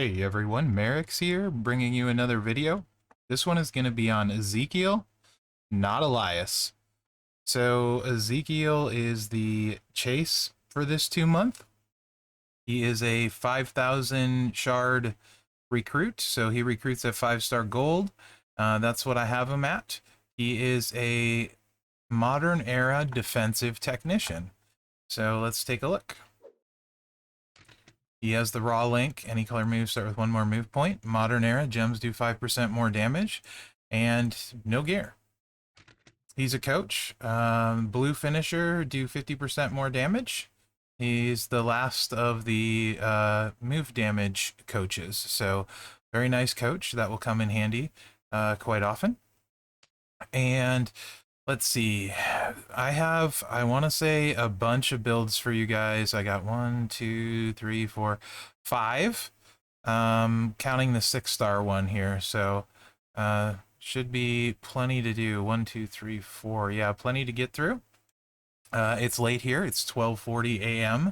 Hey everyone, Mherex here, bringing you another video. This one is going to be on Ezekiel, not Elias. So Ezekiel is the chase for this 2 month. He is a 5,000 shard recruit, so he recruits at 5-star gold. That's what I have him at. He is a modern era defensive technician. So let's take a look. He has the raw link. Any color moves start with one more move point. Modern era gems do 5% more damage, and no gear. He's a coach. Blue finisher do 50% more damage. He's the last of the move damage coaches, so very nice coach that will come in handy quite often. And let's see. I want to say a bunch of builds for you guys. I got 1, 2, 3, 4, 5. Counting the 6-star one here. So, should be plenty to do. 1, 2, 3, 4. Yeah, plenty to get through. It's late here. It's 12:40 a.m.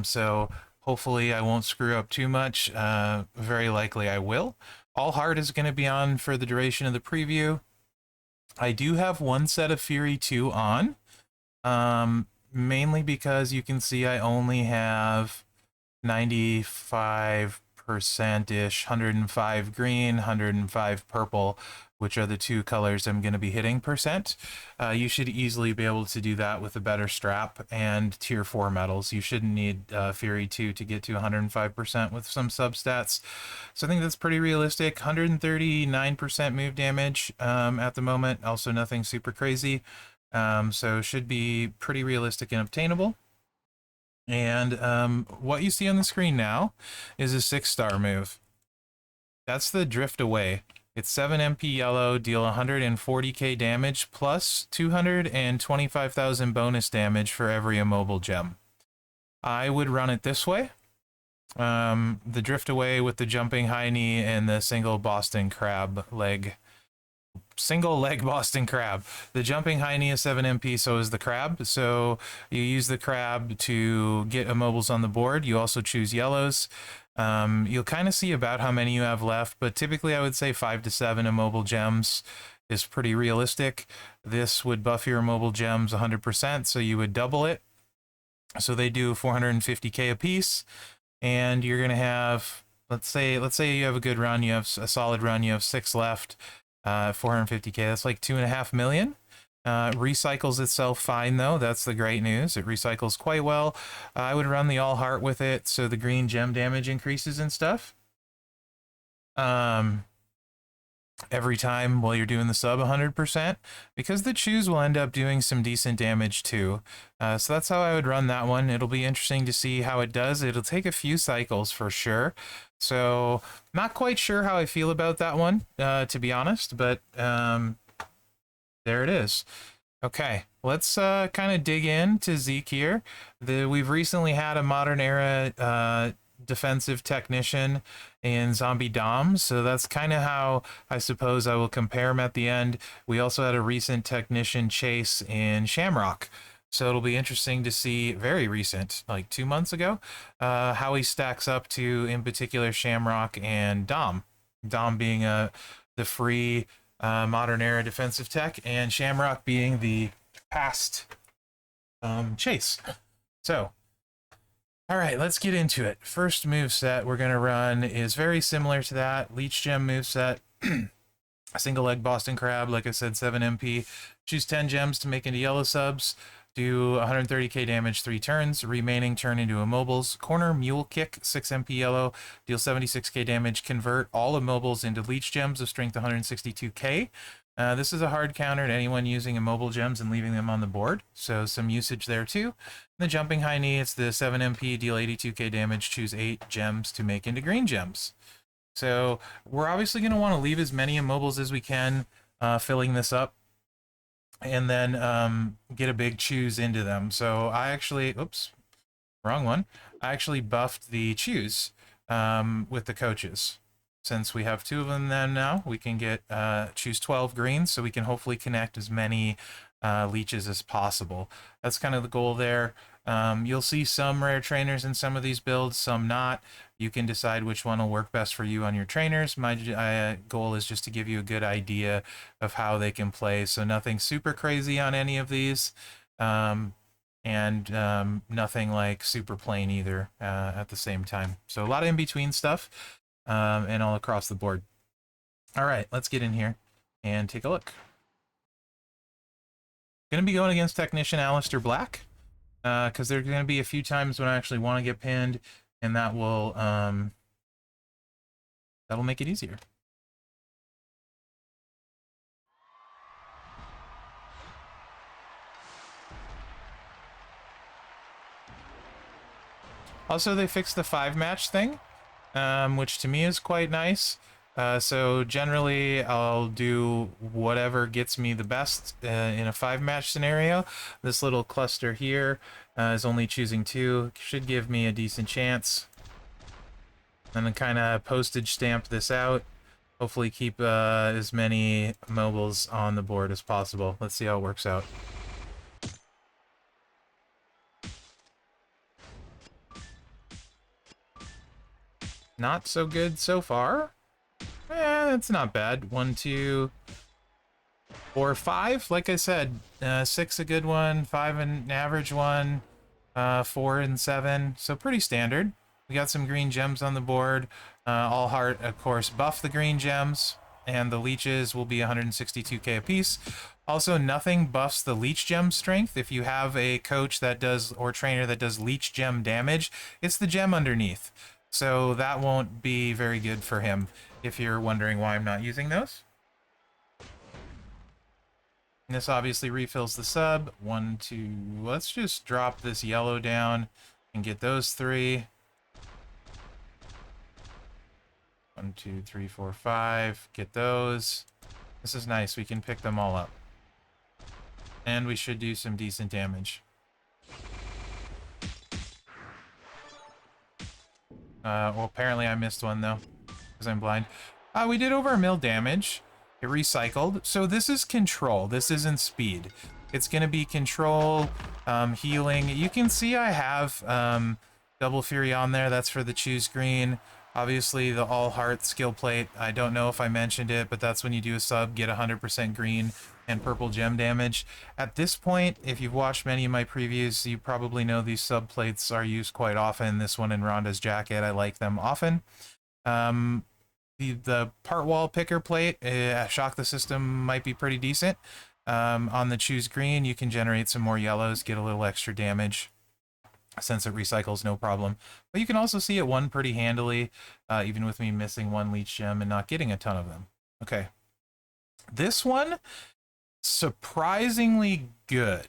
So hopefully I won't screw up too much. Very likely I will. All Heart is going to be on for the duration of the preview. I do have one set of Fury 2 on, mainly because you can see I only have 95%-ish, 105 green, 105 purple, which are the two colors I'm going to be hitting percent. You should easily be able to do that with a better strap and tier 4 metals. You shouldn't need Fury 2 to get to 105% with some substats. So I think that's pretty realistic. 139% move damage at the moment. Also nothing super crazy. So should be pretty realistic and obtainable. And what you see on the screen now is a 6-star move. That's the Drift Away. It's 7 MP yellow, deal 140k damage, plus 225,000 bonus damage for every immobile gem. I would run it this way. The Drift Away with the jumping high knee and the single Boston Crab leg. Single leg Boston Crab. The jumping high knee is 7 MP, so is the crab. So you use the crab to get immobiles on the board. You also choose yellows. You'll kind of see about how many you have left, but typically I would say 5 to 7 immobile gems is pretty realistic. This would buff your immobile gems 100%, so you would double it. So they do 450k a piece, and you're going to have, let's say you have a good run, you have a solid run, you have 6 left. 450k, that's like 2.5 million. Recycles itself fine though, that's the great news. It recycles quite well. I would run the All Heart with it so the green gem damage increases and stuff. Every time while you're doing the sub 100%, because the choose will end up doing some decent damage too. So that's how I would run that one. It'll be interesting to see how it does. It'll take a few cycles for sure. So not quite sure how I feel about that one, to be honest, but there it is. Okay, let's kind of dig into Zeke here. We've recently had a modern era defensive technician in Zombie Dom, so that's kind of how I suppose I will compare him at the end. We also had a recent technician chase in Shamrock, so it'll be interesting to see, very recent, like 2 months ago, how he stacks up to, in particular, Shamrock and Dom. Dom being the free modern era defensive tech, and Shamrock being the past chase. So all right, let's get into it. First moveset we're going to run is very similar to that. Leech Gem moveset. Single leg Boston Crab, like I said, 7 MP. Choose 10 gems to make into yellow subs. Do 130k damage 3 turns. Remaining turn into immobiles. Corner Mule Kick, 6 MP yellow. Deal 76k damage. Convert all immobiles into Leech Gems of strength 162k. This is a hard counter to anyone using immobile gems and leaving them on the board, so some usage there too. The jumping high knee, it's the 7 MP, deal 82k damage, choose 8 gems to make into green gems. So we're obviously going to want to leave as many immobiles as we can, filling this up, and then get a big choose into them. So I actually, oops, wrong one. I actually buffed the choose with the coaches. Since we have 2 of them then now, we can get choose 12 greens, so we can hopefully connect as many leeches as possible. That's kind of the goal there. You'll see some rare trainers in some of these builds, some not. You can decide which one will work best for you on your trainers. My goal is just to give you a good idea of how they can play, so nothing super crazy on any of these, and nothing like super plain either at the same time. So a lot of in-between stuff, and all across the board. All right, let's get in here and take a look. Going to be going against Technician Alistair Black, because there are going to be a few times when I actually want to get pinned, and that'll make it easier. Also, they fixed the 5-match thing, which to me is quite nice. So generally, I'll do whatever gets me the best in a 5-match scenario. This little cluster here is only choosing 2. Should give me a decent chance. And then kind of postage stamp this out. Hopefully keep as many mobiles on the board as possible. Let's see how it works out. Not so good so far. It's not bad. 1, 2, 4, 5. Like I said, 6 a good one, 5 an average one, 4 and 7. So pretty standard. We got some green gems on the board. All heart, of course, buff the green gems, and the leeches will be 162k a piece. Also, nothing buffs the leech gem strength. If you have a coach that does, or trainer that does leech gem damage, it's the gem underneath. So that won't be very good for him, if you're wondering why I'm not using those. And this obviously refills the sub. 1, 2, let's just drop this yellow down and get those 3. 1, 2, 3, 4, 5. Get those. This is nice. We can pick them all up. And we should do some decent damage. Well, apparently I missed one, though, because I'm blind. We did over 1 mil damage. It recycled. So this is control. This isn't speed. It's going to be control, healing. You can see I have Double Fury on there. That's for the choose green. Obviously, the all heart skill plate. I don't know if I mentioned it, but that's when you do a sub, get 100% green and purple gem damage. At this point, if you've watched many of my previews, you probably know these sub plates are used quite often. This one in Rhonda's jacket, I like them often. The part wall picker plate, shock the system might be pretty decent. On the choose green, you can generate some more yellows, get a little extra damage, since it recycles no problem. But you can also see it won pretty handily, even with me missing 1 leech gem and not getting a ton of them. Okay. This one, surprisingly good.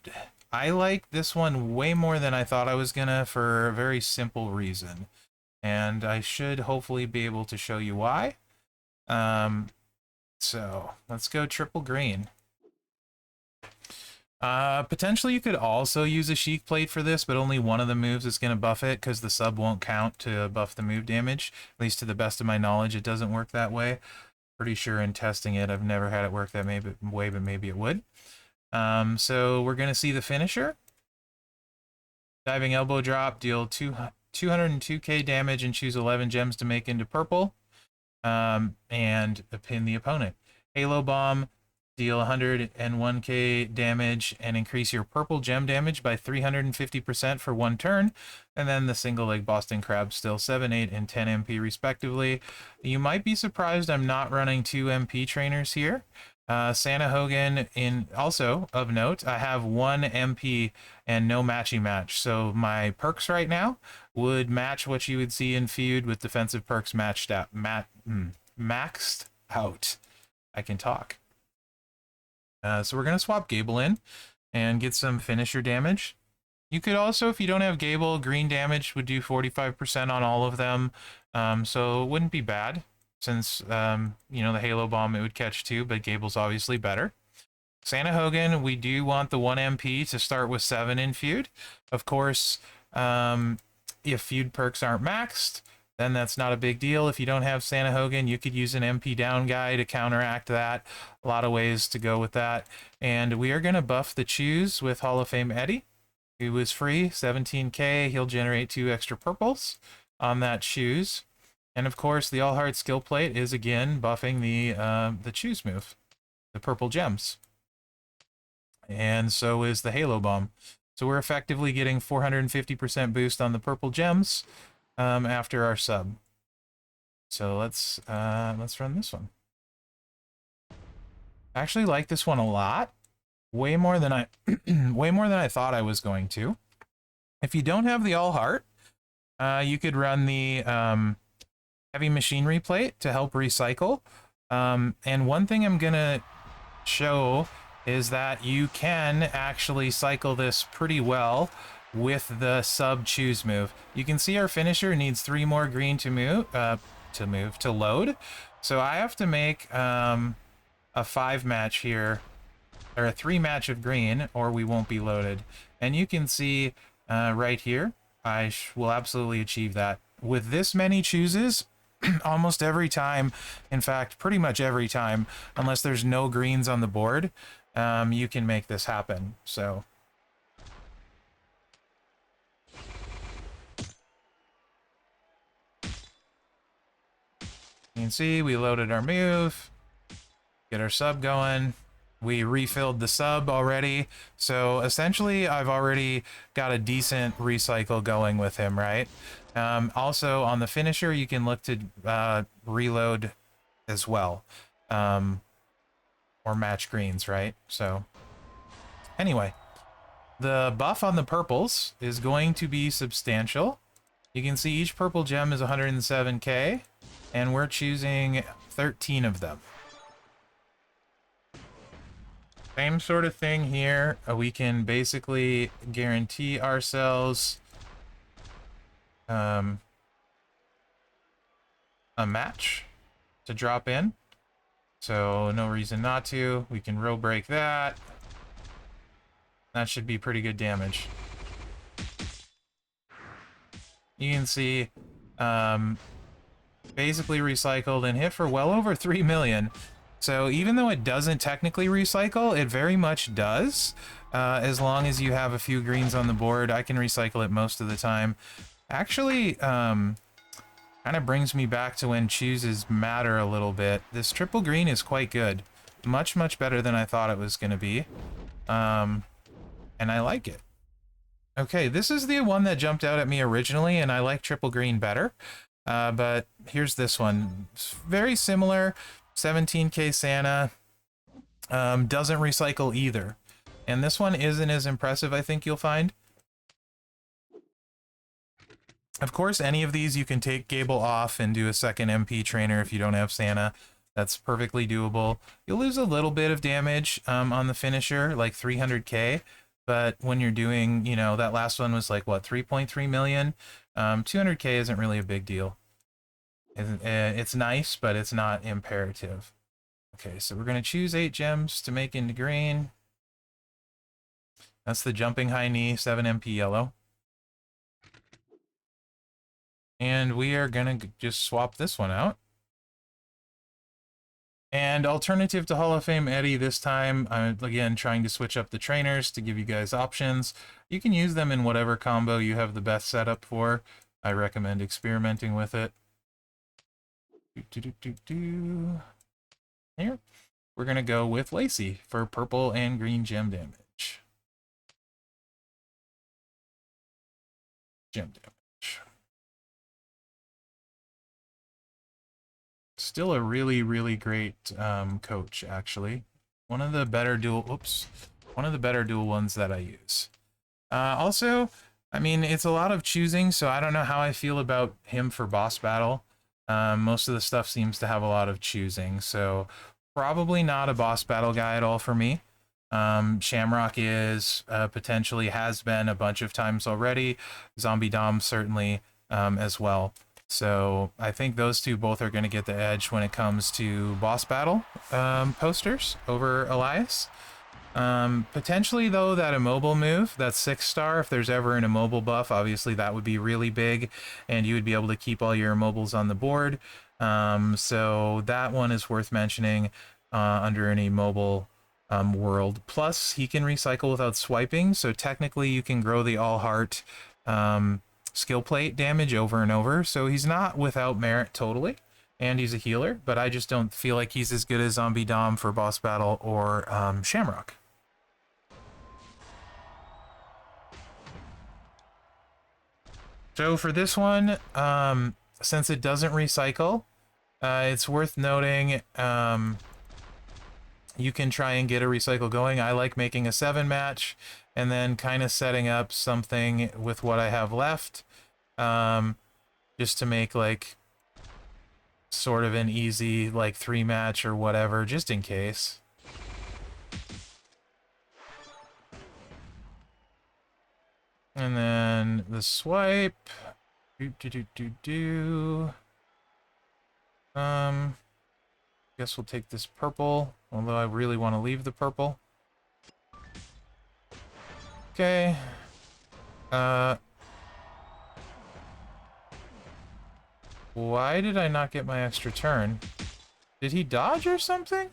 I like this one way more than I thought I was gonna, for a very simple reason. And I should hopefully be able to show you why. So let's go triple green. Potentially you could also use a Sheik plate for this, but only one of the moves is going to buff it, because the sub won't count to buff the move damage. At least to the best of my knowledge, it doesn't work that way. Pretty sure in testing it, I've never had it work that way, but maybe it would. So we're going to see the finisher. Diving elbow drop, deal 202k damage and choose 11 gems to make into purple. And pin the opponent. Halo bomb, deal 101k damage and increase your purple gem damage by 350% for 1 turn. And then the single leg Boston Crab, still 7, 8, and 10 MP respectively. You might be surprised I'm not running 2 MP trainers here. Santa Hogan, also of note, I have 1 MP and no matchy match. So my perks right now would match what you would see in Feud with defensive perks maxed out. I can talk. So we're going to swap Gable in and get some finisher damage. You could also, if you don't have Gable, green damage would do 45% on all of them. So it wouldn't be bad, since, you know, the Halo Bomb, it would catch 2, but Gable's obviously better. Santa Hogan, we do want the 1 MP to start with 7 in Feud. Of course, if Feud perks aren't maxed, then that's not a big deal. If you don't have Santa Hogan, you could use an MP down guy to counteract that. A lot of ways to go with that. And we are going to buff the choose with Hall of Fame Eddie. He was free, 17k. He'll generate 2 extra purples on that choose. And of course, the All Heart skill plate is again buffing the choose move, the purple gems. And so is the Halo Bomb. So we're effectively getting 450% boost on the purple gems after our sub. So let's run this one. I actually like this one a lot. Way more than I thought I was going to. If you don't have the All Heart, you could run the heavy machinery plate to help recycle. And one thing I'm gonna show is that you can actually cycle this pretty well with the sub choose move. You can see our finisher needs 3 more green to load. So I have to make a 5 match here, or a 3 match of green, or we won't be loaded. And you can see right here, I will absolutely achieve that. With this many chooses, almost every time, in fact, pretty much every time, unless there's no greens on the board, you can make this happen. So you can see we loaded our move, get our sub going. We refilled the sub already. So essentially, I've already got a decent recycle going with him, right? Also, on the finisher, you can look to reload as well. Or match greens, right? So anyway, the buff on the purples is going to be substantial. You can see each purple gem is 107k, and we're choosing 13 of them. Same sort of thing here. We can basically guarantee ourselves a match to drop in. So no reason not to. We can row break that. That should be pretty good damage. You can see basically recycled and hit for well over 3 million. So even though it doesn't technically recycle, it very much does. As long as you have a few greens on the board, I can recycle it most of the time. Actually, kind of brings me back to when chooses matter a little bit. This triple green is quite good. Much, much better than I thought it was going to be. And I like it. Okay, this is the one that jumped out at me originally, and I like triple green better. But here's this one. It's very similar. 17k Santa. Doesn't recycle either. And this one isn't as impressive, I think you'll find. Of course, any of these you can take Gable off and do a second MP trainer if you don't have Santa. That's perfectly doable. You'll lose a little bit of damage on the finisher, like 300k. But when you're doing, you know, that last one was like, what, 3.3 million? 200k isn't really a big deal. It's nice, but it's not imperative. Okay, so we're going to choose 8 gems to make into green. That's the jumping high knee, 7 MP yellow. And we are going to just swap this one out. And alternative to Hall of Fame Eddie this time, I'm again trying to switch up the trainers to give you guys options. You can use them in whatever combo you have the best setup for. I recommend experimenting with it. Here, we're going to go with Lacey for purple and green gem damage. Gem damage. Still a really, really great coach, actually. One of the better dual ones that I use. Also, I mean, it's a lot of choosing, so I don't know how I feel about him for boss battle. Most of the stuff seems to have a lot of choosing, so probably not a boss battle guy at all for me. Shamrock is, potentially has been a bunch of times already. Zombie Dom certainly as well. So I think those two both are going to get the edge when it comes to boss battle posters over Elias. Potentially, though, that immobile move, that 6-star, if there's ever an immobile buff, obviously that would be really big, and you would be able to keep all your immobiles on the board. So that one is worth mentioning under an immobile world. Plus, he can recycle without swiping, so technically you can grow the all heart skill plate damage over and over. So he's not without merit totally, and he's a healer, but I just don't feel like he's as good as Zombie Dom for boss battle or Shamrock. So for this one, since it doesn't recycle, it's worth noting you can try and get a recycle going. I like making a 7 match and then kind of setting up something with what I have left, just to make like sort of an easy like 3 match or whatever, just in case. And then the swipe. Guess we'll take this purple, although I really want to leave the purple. Okay. Why did I not get my extra turn? Did he dodge or something?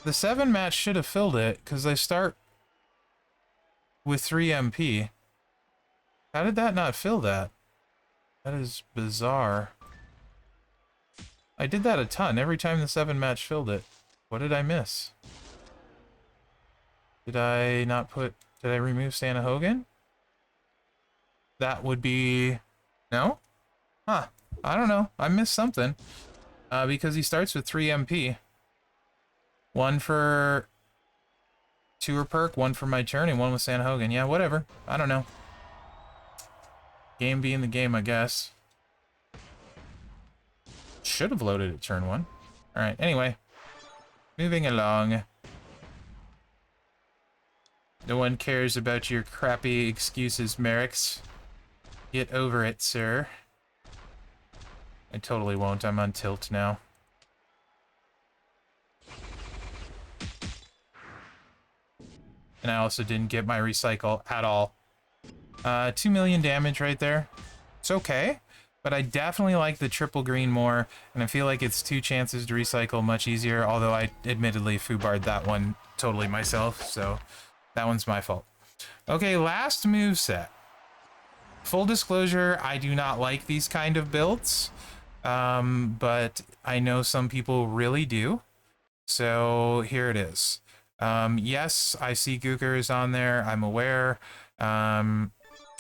The 7 match should have filled it, because I start with 3 MP. How did that not fill that? That is bizarre. I did that a ton. Every time the 7 match filled it. What did I miss? Did I not put... Did I remove Santa Hogan? That would be... No? Huh. I don't know. I missed something. Because he starts with 3 MP. 1 for... Tour perk, 1 for my turn, and 1 with Santa Hogan. Yeah, whatever. I don't know. Game being the game, I guess. Should have loaded at turn 1. Alright, anyway. Moving along. No one cares about your crappy excuses, Mherex. Get over it, sir. I totally won't. I'm on tilt now. And I also didn't get my recycle at all. 2 million damage right there. It's okay, but I definitely like the triple green more, and I feel like it's 2 chances to recycle much easier, although I admittedly foobarred that one totally myself, so that one's my fault. Okay, last moveset. Full disclosure, I do not like these kind of builds, but I know some people really do, so here it is. Yes, I see Gookers on there, I'm aware.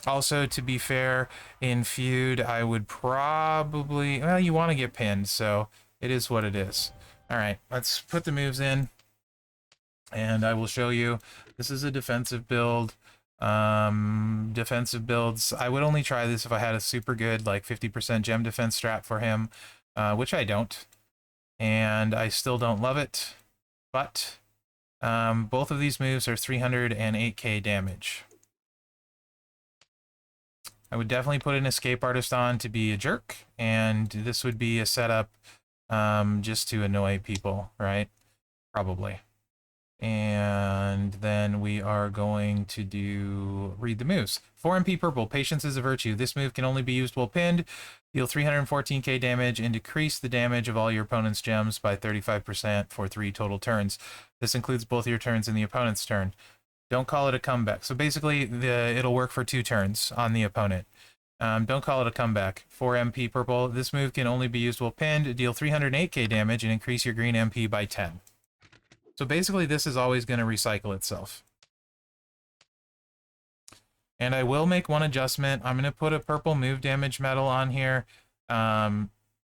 Also, to be fair, in Feud, I would probably... Well, you want to get pinned, so it is what it is. Alright, let's put the moves in, and I will show you. This is a defensive build. Defensive builds, I would only try this if I had a super good, like, 50% gem defense strat for him, which I don't. And I still don't love it, but both of these moves are 308k damage. I would definitely put an escape artist on to be a jerk, and this would be a setup just to annoy people, right? Probably. And then we are going to read the moves. 4 MP purple, Patience is a Virtue. This move can only be used while pinned. Deal 314k damage and decrease the damage of all your opponent's gems by 35% for 3 total turns. This includes both your turns and the opponent's turn. Don't call it a comeback. So basically, it'll work for 2 turns on the opponent. Don't call it a comeback. 4 MP purple. This move can only be used while pinned. Deal 308k damage and increase your green MP by 10. So basically, this is always going to recycle itself. And I will make one adjustment. I'm going to put a purple move damage medal on here,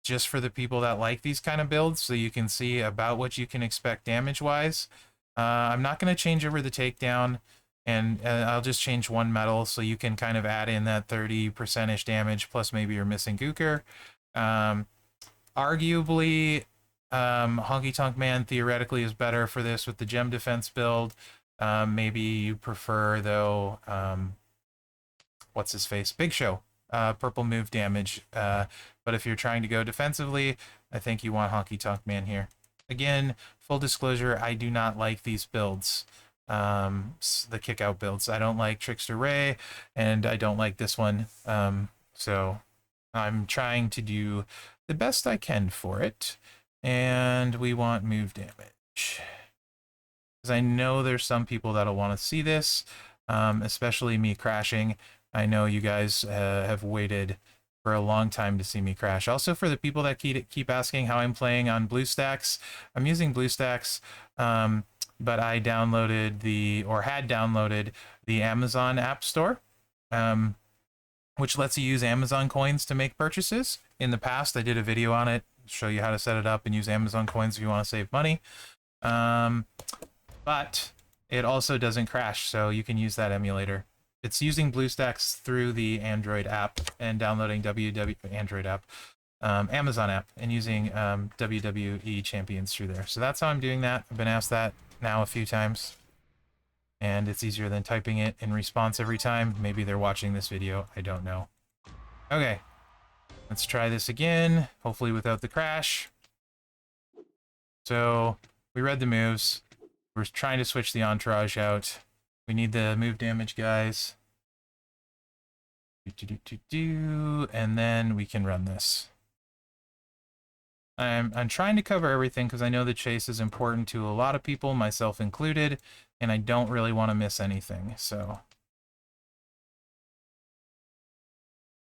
just for the people that like these kind of builds, so you can see about what you can expect damage-wise. I'm not going to change over the takedown, and I'll just change 1 medal so you can kind of add in that 30%-ish damage, plus maybe you're missing Gooker. Arguably, Honky Tonk Man theoretically is better for this with the gem defense build. Maybe you prefer, though, what's his face? Big Show. Purple move damage. But if you're trying to go defensively, I think you want Honky Tonk Man here. Again, full disclosure, I do not like these builds. The kick-out builds. I don't like Trickster Ray, and I don't like this one. So I'm trying to do the best I can for it. And we want move damage. because I know there's some people that'll want to see this, especially me crashing. I know you guys have waited for a long time to see me crash. Also, for the people that keep asking how I'm playing on BlueStacks, I'm using BlueStacks, but I downloaded had downloaded the Amazon App Store, which lets you use Amazon coins to make purchases. In the past, I did a video on it, show you how to set it up and use Amazon coins if you want to save money. But it also doesn't crash, so you can use that emulator. It's using BlueStacks through the Android app and downloading Amazon app, and using WWE Champions through there. So that's how I'm doing that. I've been asked that now a few times, and it's easier than typing it in response every time. Maybe they're watching this video, I don't know. Okay, let's try this again, hopefully without the crash. So we read the moves. We're trying to switch the entourage out. We need the move damage guys. And then we can run this. I'm trying to cover everything because I know the chase is important to a lot of people, myself included, and I don't really want to miss anything. So,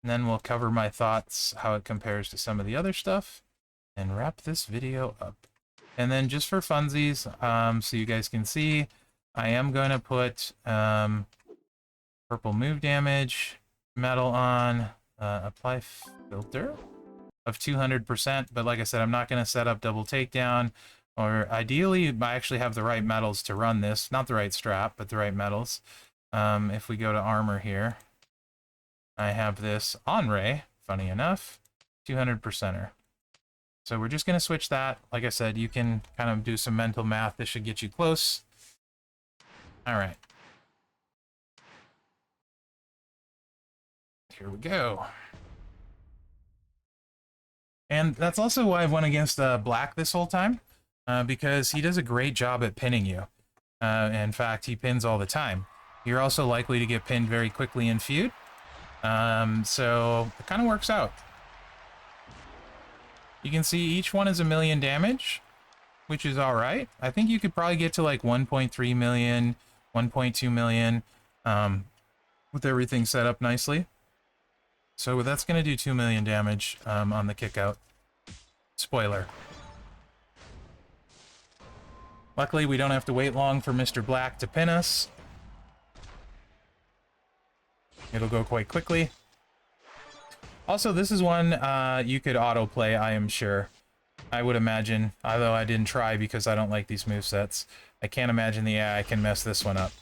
and then we'll cover my thoughts, how it compares to some of the other stuff, and wrap this video up. And then just for funsies, so you guys can see, I am going to put purple move damage metal on, apply filter of 200%, but like I said, I'm not going to set up double takedown, or ideally I actually have the right metals to run this, not the right strap, but the right metals. If we go to armor here, I have this on ray, funny enough, 200%er. So we're just going to switch that. Like I said, you can kind of do some mental math. This should get you close. All right. Here we go. And that's also why I've went against Black this whole time, because he does a great job at pinning you. In fact, he pins all the time. You're also likely to get pinned very quickly in feud. So it kind of works out. You can see each one is 1 million damage, which is all right. I think you could probably get to like 1.3 million, 1.2 million, with everything set up nicely. So that's going to do 2 million damage on the kick out. Spoiler. Luckily, we don't have to wait long for Mr. Black to pin us. It'll go quite quickly. Also, this is one you could autoplay, I am sure. I would imagine, although I didn't try because I don't like these movesets. I can't imagine the AI can mess this one up.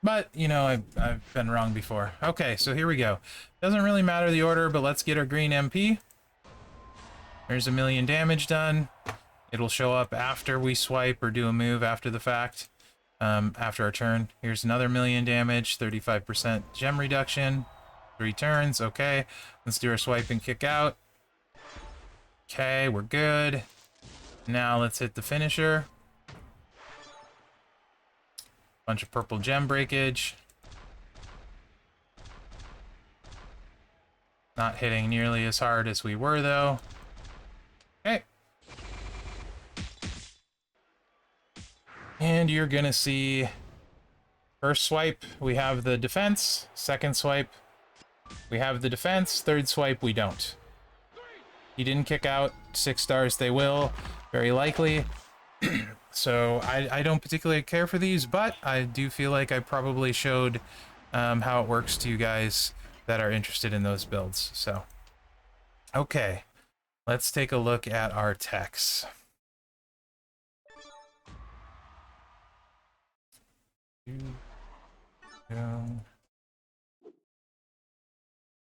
But, you know, I've been wrong before. Okay, so here we go. Doesn't really matter the order, but let's get our green MP. There's 1 million damage done. It'll show up after we swipe or do a move after the fact, after our turn. Here's another 1 million damage, 35% gem reduction. 3 turns, okay. Let's do our swipe and kick out. Okay, we're good. Now let's hit the finisher. Bunch of purple gem breakage. Not hitting nearly as hard as we were, though. Okay. And you're gonna see first swipe, we have the defense. Second swipe, we have the defense. Third swipe, we don't. He didn't kick out. 6 stars they will, very likely. So I don't particularly care for these, but I do feel like I probably showed how it works to you guys that are interested in those builds. So, okay, let's take a look at our techs. And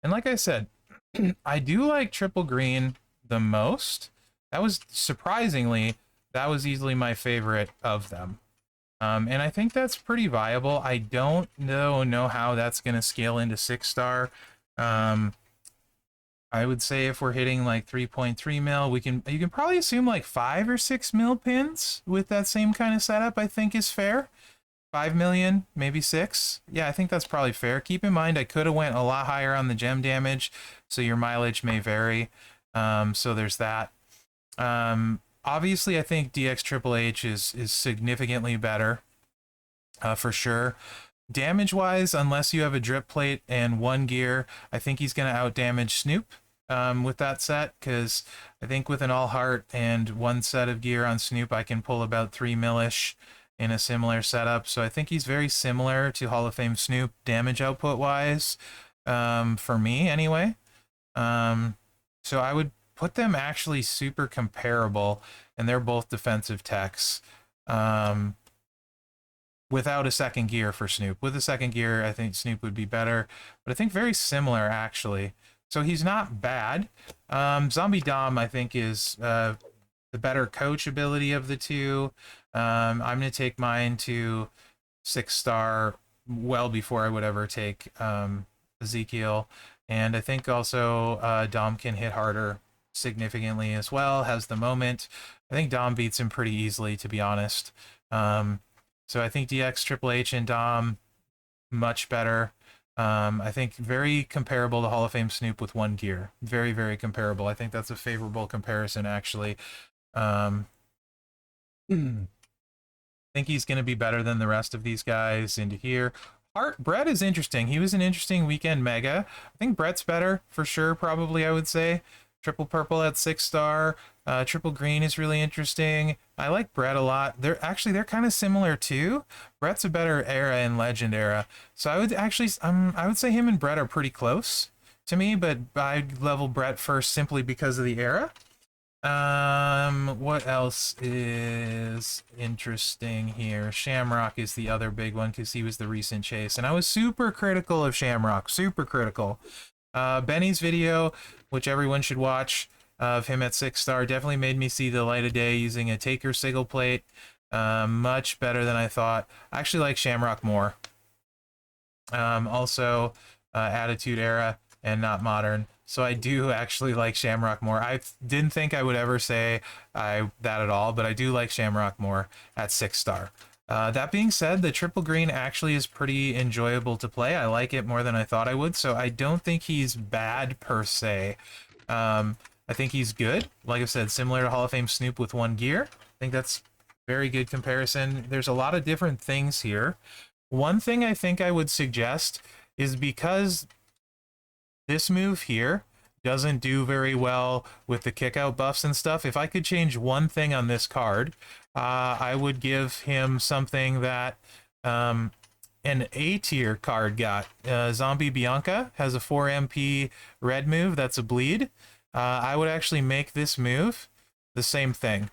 like I said, I do like triple green the most. That was surprisingly, that was easily my favorite of them. And I think that's pretty viable. I don't know how that's going to scale into 6-star. I would say if we're hitting like 3.3 mil, you can probably assume like 5 or 6 mil pins with that same kind of setup, I think is fair. 5 million, maybe 6. Yeah, I think that's probably fair. Keep in mind, I could have went a lot higher on the gem damage, so your mileage may vary. So there's that. Obviously, I think DX Triple H is significantly better, for sure. Damage wise, unless you have a drip plate and one gear, I think he's going to out damage Snoop with that set, because I think with an all heart and one set of gear on Snoop, I can pull about 3 millish in a similar setup. So I think he's very similar to Hall of Fame Snoop damage output wise, for me anyway. So I would put them actually super comparable, and they're both defensive techs. Without a second gear for Snoop. With a second gear, I think Snoop would be better, but I think very similar actually. So he's not bad. Zombie Dom, I think, is the better coach ability of the two. I'm going to take mine to 6-star well before I would ever take Ezekiel. And I think also Dom can hit harder significantly as well, has the moment. I think Dom beats him pretty easily, to be honest. So I think DX, Triple H, and Dom, much better. I think very comparable to Hall of Fame Snoop with one gear. Very, very comparable. I think that's a favorable comparison, actually. I think he's going to be better than the rest of these guys into here. Brett is interesting. He was an interesting weekend mega. I think Brett's better, for sure, probably, I would say. Triple purple at 6-star. Triple green is really interesting. I like Brett a lot. They're kind of similar too. Brett's a better era in Legend era. So I would actually, I would say him and Brett are pretty close to me, but I'd level Brett first simply because of the era. What else is interesting here? Shamrock is the other big one because he was the recent chase, and I was super critical of Shamrock, super critical. Benny's video, which everyone should watch, of him at 6-star, definitely made me see the light of day using a Taker Sigil plate. Much better than I thought. I actually like Shamrock more. Also, Attitude Era and not Modern. So I do actually like Shamrock more. I didn't think I would ever say that at all, but I do like Shamrock more at 6-star. That being said, the triple green actually is pretty enjoyable to play. I like it more than I thought I would, so I don't think he's bad per se. I think he's good. Like I said, similar to Hall of Fame Snoop with one gear. I think that's very good comparison. There's a lot of different things here. One thing I think I would suggest is, because this move here doesn't do very well with the kick out buffs and stuff, if I could change one thing on this card, I would give him something that an A tier card got. Zombie Bianca has a 4 MP red move that's a bleed. I would actually make this move the same thing.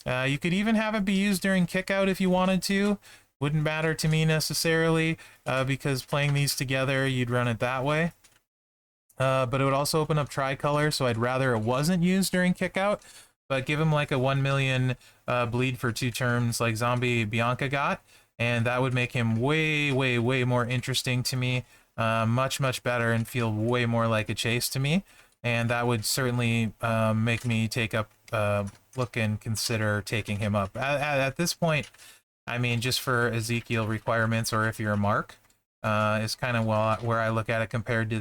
You could even have it be used during kickout if you wanted to. Wouldn't matter to me necessarily, because playing these together, you'd run it that way. But it would also open up tricolor, so I'd rather it wasn't used during kickout, but give him like a 1 million bleed for 2 turns like Zombie Bianca got, and that would make him way, way, way more interesting to me. Much, much better, and feel way more like a chase to me. And that would certainly make me take up, look and consider taking him up. At this point, I mean, just for Ezekiel requirements, or if you're a mark, is kind of where I look at it compared to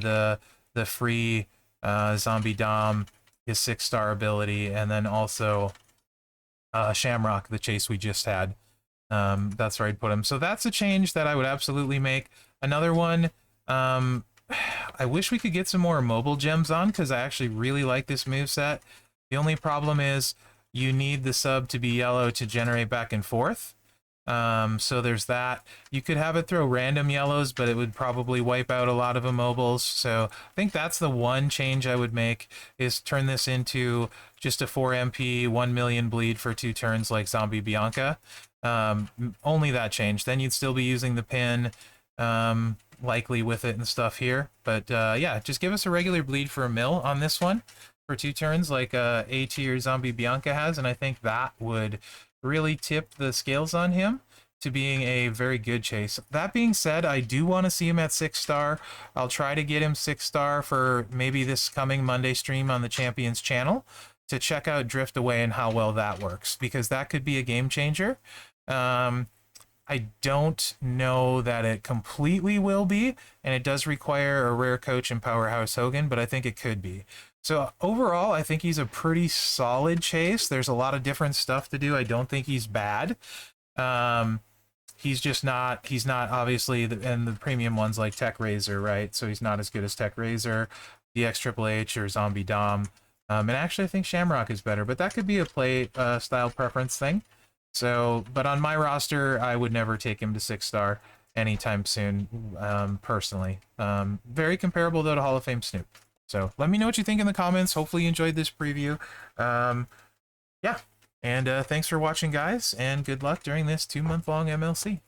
the free Zombie Dom, his 6-star ability, and then also Shamrock, the chase we just had. That's where I'd put him. So that's a change that I would absolutely make. Another one, I wish we could get some more mobile gems on, because I actually really like this moveset. The only problem is you need the sub to be yellow to generate back and forth. So there's that. You could have it throw random yellows, but it would probably wipe out a lot of immobiles. So I think that's the one change I would make, is turn this into just a 4 MP, 1 million bleed for 2 turns like Zombie Bianca. Only that change. Then you'd still be using the pin, likely with it and stuff here. But yeah, just give us a regular bleed for a mil on this one for 2 turns like A tier Zombie Bianca has, and I think that would really tip the scales on him to being a very good chase. That being said, I do want to see him at 6-star. I'll try to get him 6-star for maybe this coming Monday stream on the Champions channel to check out Drift Away and how well that works, because that could be a game changer. I don't know that it completely will be, and it does require a rare coach in Powerhouse Hogan, but I think it could be. So overall, I think he's a pretty solid chase. There's a lot of different stuff to do. I don't think he's bad. He's just not, he's not obviously, and the premium ones like Tech Razor, right? So he's not as good as Tech Razor, DX Triple H, or Zombie Dom. And actually, I think Shamrock is better, but that could be a play style preference thing. So, but on my roster, I would never take him to 6-star anytime soon, personally. Very comparable, though, to Hall of Fame Snoop. So let me know what you think in the comments. Hopefully you enjoyed this preview. Yeah, and thanks for watching, guys, and good luck during this 2-month-long MLC.